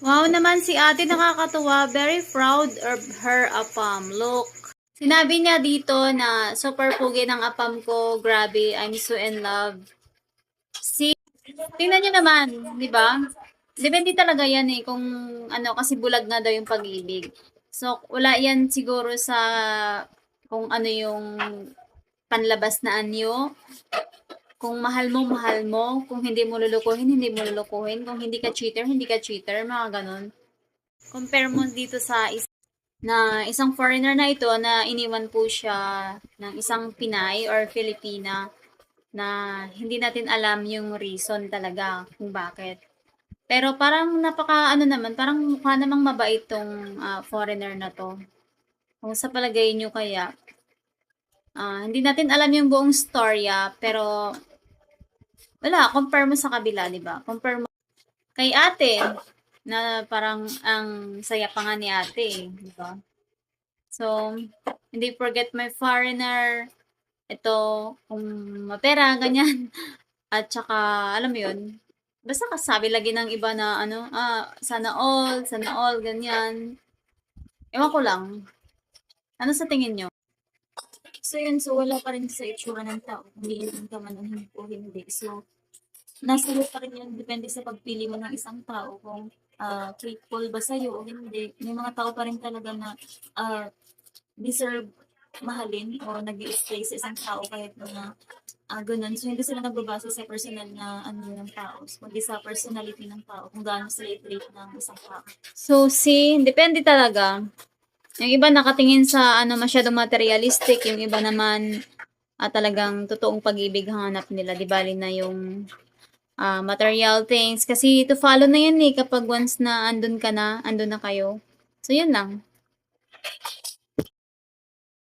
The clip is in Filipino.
Wow naman si ate, nakakatuwa. Very proud of her apam. Look. Sinabi niya dito na super pugi ng apam ko. Grabe, I'm so in love. See, tingnan niyo naman, di ba? Depende talaga yan eh, kung ano, kasi bulag nga daw yung pag-ibig. So, wala yan siguro sa kung ano yung panlabas na anyo. Kung mahal mo, mahal mo. Kung hindi mo lulukuhin, hindi mo lulukuhin. Kung hindi ka cheater, hindi ka cheater. Mga ganon. Compare mo dito sa na isang foreigner na ito na iniwan po siya ng isang Pinay or Filipina na hindi natin alam yung reason talaga kung bakit. Pero parang napaka ano naman, parang mukha namang mabait tong foreigner na to. Kung sa palagay nyo kaya, hindi natin alam yung buong storya, pero wala, compare mo sa kabila, di ba? Compare mo kay ate, na parang ang saya pa nga ni ate, di ba? So, hindi forget my foreigner, ito, kung mapera, ganyan. At saka, alam mo yun, basta kasabi lagi ng iba na ano, sana all, ganyan. Ewan ko lang. Ano sa tingin nyo? So yun, so wala pa rin sa itsura ng tao. Hindi yun ka man o hindi. So, nasa iyo pa rin yun. Depende sa pagpili mo ng isang tao kung faithful ba sa'yo o hindi. May mga tao pa rin talaga na deserve mahalin o nag-i-stay sa isang tao kahit na ganun. So, hindi sila nagbabase sa personal na ano ng tao, kundi sa personality ng tao, kung gaano sila i-treat ng isang tao. So, depende talaga. Yung iba nakatingin sa ano masyadong materialistic, yung iba naman talagang totoong pag-ibig hanap nila, di bali na yung material things. Kasi to follow na yan eh, kapag once na andun ka na, andun na kayo. So, yun lang.